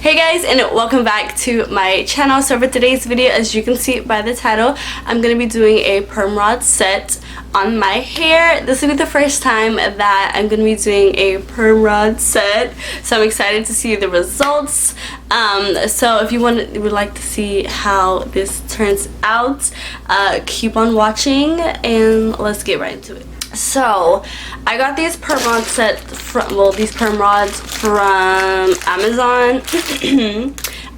Hey guys, and welcome back to my channel. So for today's video, as you can see by the title, I'm going to be doing a perm rod set on my hair. This will be the first time that I'm going to be doing a perm rod set, so I'm excited to see the results. So if you would like to see how this turns out, keep on watching and let's get right into it. So I got these perm rods these perm rods from Amazon.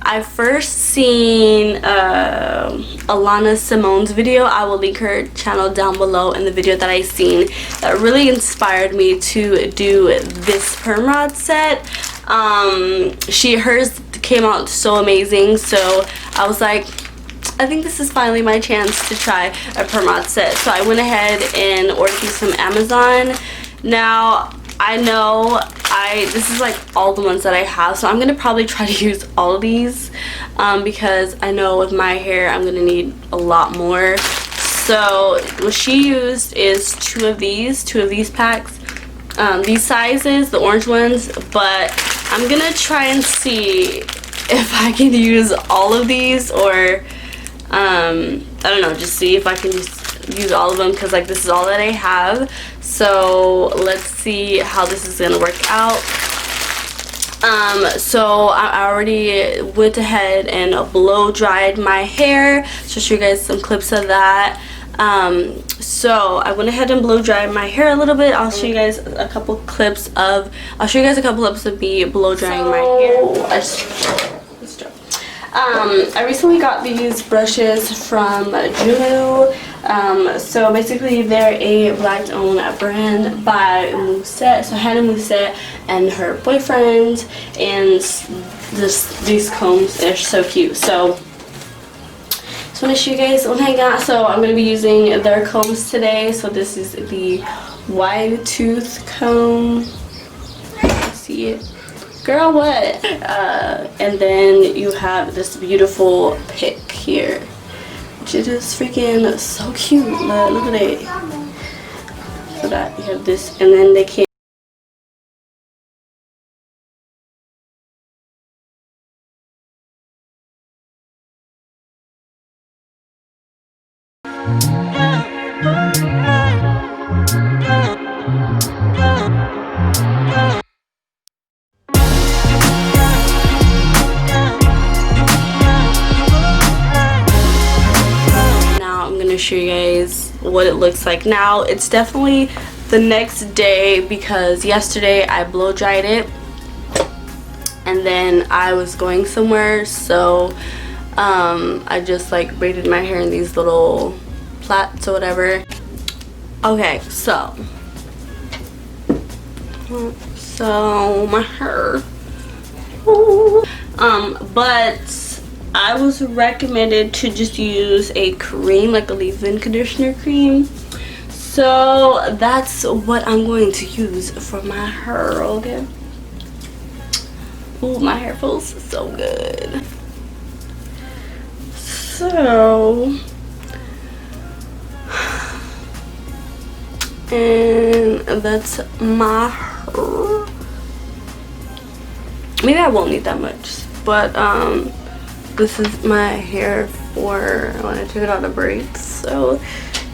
I first seen Alana Simone's video. I will link her channel down below in the video that I seen that really inspired me to do this perm rod set. Hers came out so amazing, so I was like, I think this is finally my chance to try a perm rod set. So I went ahead and ordered these from Amazon. Now I know this is like all the ones that I have, so I'm gonna probably try to use all of these because I know with my hair I'm gonna need a lot more. So what she used is two of these packs, these sizes, the orange ones, but I'm gonna try and see if I can use all of these, or I don't know, just see if I can just use all of them, because like this is all that I have. So let's see how this is gonna work out. So I already went ahead and blow dried my hair, so I'll show you guys some clips of that. So I went ahead and blow dried my hair a little bit. I'll show you guys a couple clips of me blow drying my hair. I recently got these brushes from Juno. So basically they're a black owned brand by Musicbed. So Hannah Musicbed and her boyfriend, and these combs are so cute. So just want to show you guys what I got. So I'm going to be using their combs today. So this is the wide tooth comb. See it? Girl, what? And then you have this beautiful pick here, which it is freaking so cute. Look at it. So that you have this, and then they came. Show you guys what it looks like now. It's definitely the next day because yesterday I blow dried it and then I was going somewhere, so I just like braided my hair in these little plaits or whatever. Okay, so my hair, but I was recommended to just use a cream, like a leave-in conditioner cream. So that's what I'm going to use for my hair, okay? Ooh, my hair feels so good. So, and that's my hair. Maybe I won't need that much, but this is my hair for when I took it out of braids. So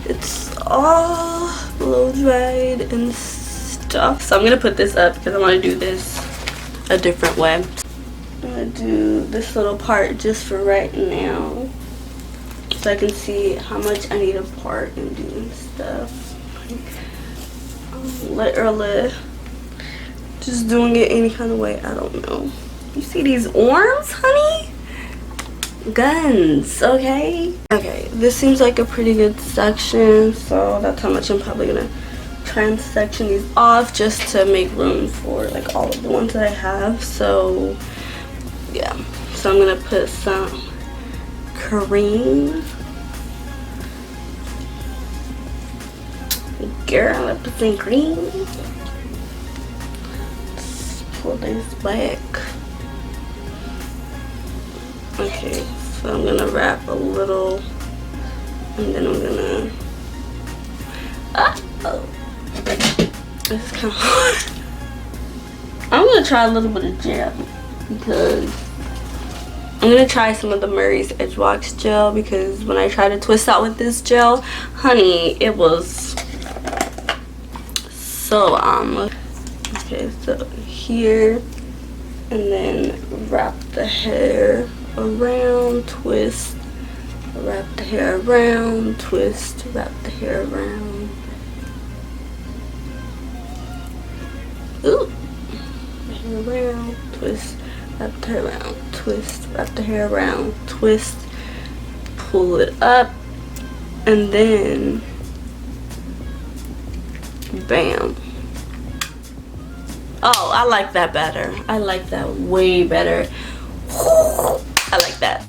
it's all blow dried and stuff. So I'm gonna put this up because I want to do this a different way. I'm gonna do this little part just for right now, so I can see how much I need apart and doing stuff. Literally just doing it any kind of way. I don't know. You see these arms, honey? Guns. Okay, this seems like a pretty good section, so that's how much I'm probably gonna try and section these off just to make room for like all of the ones that I have. So yeah, so I'm gonna put some cream. Girl, I put some cream. Let's pull this back. Okay, so I'm gonna wrap a little, and then I'm gonna, this is kind of hard. I'm gonna try a little bit of gel because I'm gonna try some of the Murray's Edge Wax gel, because when I tried to twist out with this gel, honey, it was so okay, so here, and then wrap the hair around, twist, wrap the hair around, twist, wrap the hair around. Ooh. Hair around, twist, wrap the hair around, twist, wrap the hair around, twist, pull it up, and then bam. Oh, I like that better. I like that way better. I like that.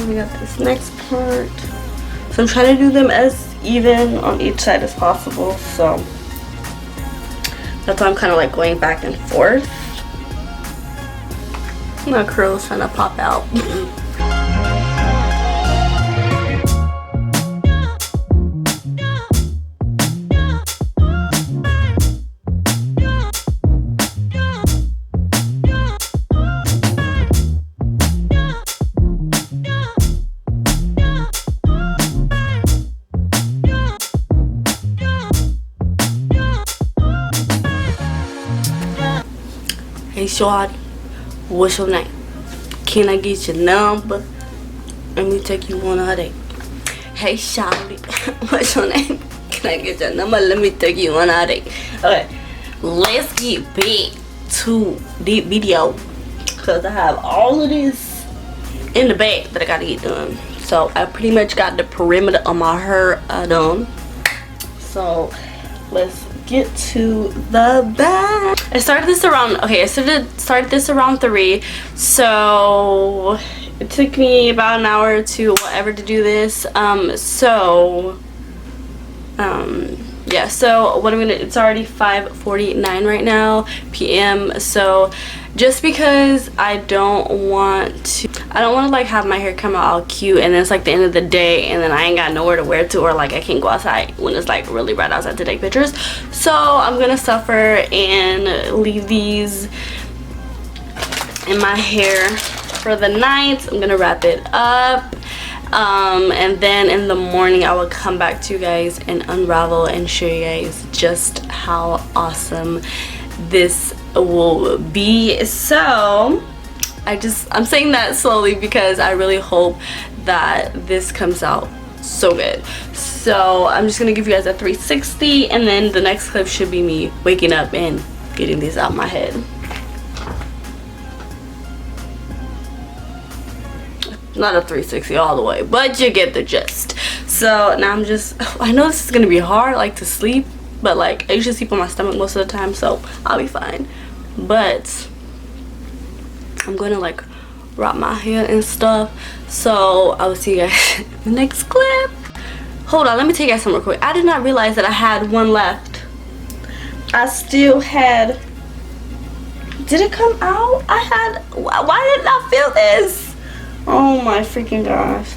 We got this next part, so I'm trying to do them as even on each side as possible, so that's why I'm kind of like going back and forth. My curl's trying to pop out. Hey Shawty, what's your name? Can I get your number? Let me take you on a date. Hey Shawty, what's your name? Can I get your number? Let me take you on a date. Okay, let's get back to the video, because I have all of this in the bag that I gotta get done. So I pretty much got the perimeter of my hair done. So let's get to the bag. I started this around, okay, I started this around 3, so it took me about an hour to whatever to do this. Yeah, so what I'm gonna, it's already 5:49 right now p.m. so just because I don't want to like have my hair come out all cute and then it's like the end of the day and then I ain't got nowhere to wear to, or like I can't go outside when it's like really bright outside to take pictures. So I'm gonna suffer and leave these in my hair for the night. I'm gonna wrap it up, and then in the morning I will come back to you guys and unravel and show you guys just how awesome this will be. So I'm saying that slowly because I really hope that this comes out so good. So I'm just gonna give you guys a 360, and then the next clip should be me waking up and getting these out my head. Not a 360 all the way, but you get the gist. So now I know this is gonna be hard like to sleep, but like I usually sleep on my stomach most of the time, so I'll be fine. But I'm gonna like wrap my hair and stuff, so I will see you guys in the next clip. Hold on, let me tell you guys something real quick. I did not realize that I had one left. I still had, did it come out? Why didn't I feel this? Oh my freaking gosh,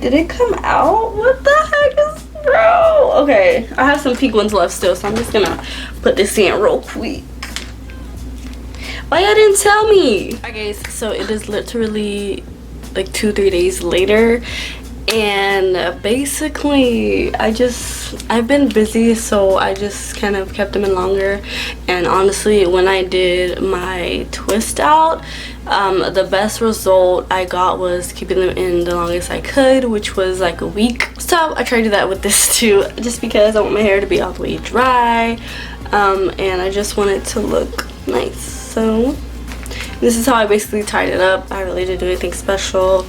did it come out? What the heck is, bro? Okay, I have some pink ones left still, so I'm just gonna put this in real quick. Why y'all didn't tell me? Alright guys, so it is literally like 2-3 days later, and basically I've been busy, so I just kind of kept them in longer. And honestly, when I did my twist out, the best result I got was keeping them in the longest I could, which was like a week. So I tried to do that with this too, just because I want my hair to be all the way dry, and I just want it to look nice. So this is how I basically tied it up. I really didn't do anything special.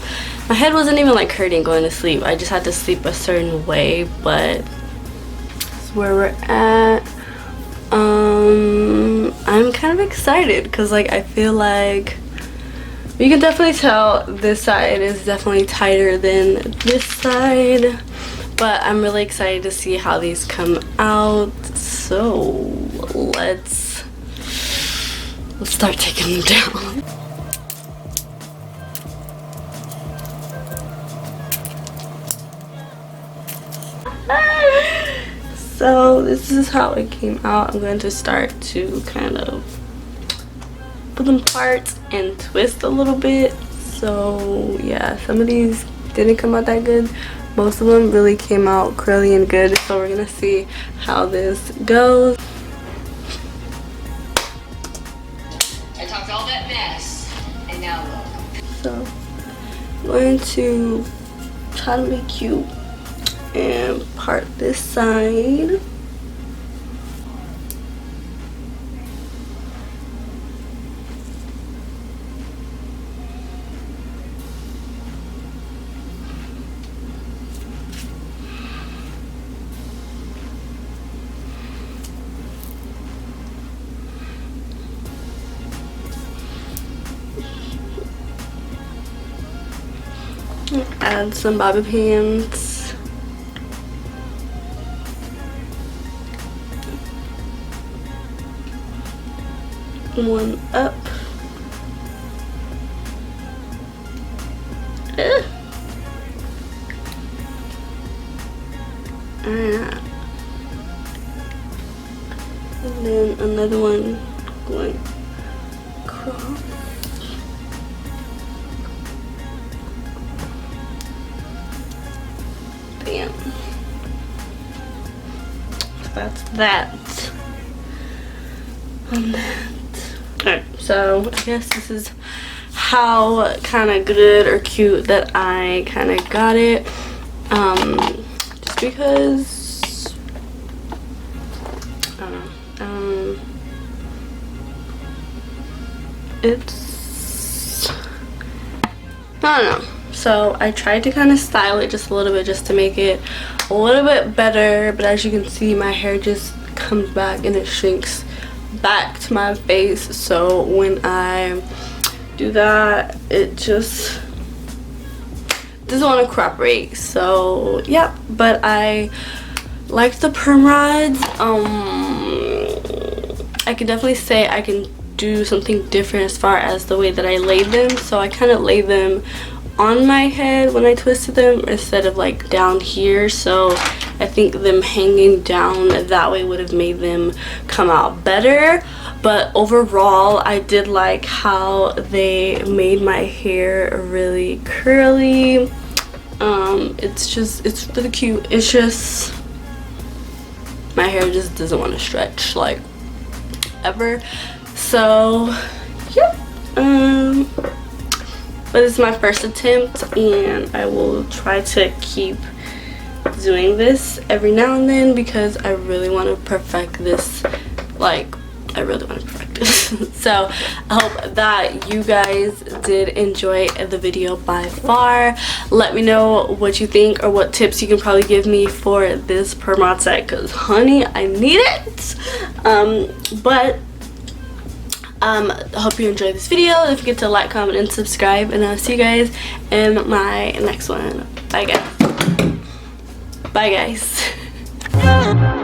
My head wasn't even like hurting going to sleep. I just had to sleep a certain way, but that's where we're at. I'm kind of excited because like I feel like You can definitely tell this side is definitely tighter than this side, but I'm really excited to see how these come out. So let's start taking them down. So this is how it came out. I'm going to start to kind of put them apart and twist a little bit. So yeah, some of these didn't come out that good. Most of them really came out curly and good. So we're gonna see how this goes. I talked all that mess, and now look. So I'm going to try to make cute and part this side. Add some bobby pins. One up. And then another one going across. Bam. So that's that on that. Alright, so I guess this is how kind of good or cute that I kind of got it. Just because I don't know. It's, I don't know. So I tried to kind of style it just a little bit just to make it a little bit better, but as you can see, my hair just comes back and it shrinks back to my face. So when I do that, it just doesn't want to cooperate. So yeah, but I like the perm rods. I can definitely say I can do something different as far as the way that I laid them. So I kind of laid them on my head when I twisted them instead of like down here. So I think them hanging down that way would have made them come out better. But overall, I did like how they made my hair really curly. It's really cute. It's just my hair just doesn't want to stretch like ever. So yeah, but it's my first attempt, and I will try to keep doing this every now and then because I really want to perfect this. Like, I really want to perfect this. So I hope that you guys did enjoy the video by far. Let me know what you think or what tips you can probably give me for this perm rod set, because honey, I need it. I hope you enjoyed this video. Don't forget to like, comment, and subscribe, and I'll see you guys in my next one. Bye guys. Bye guys.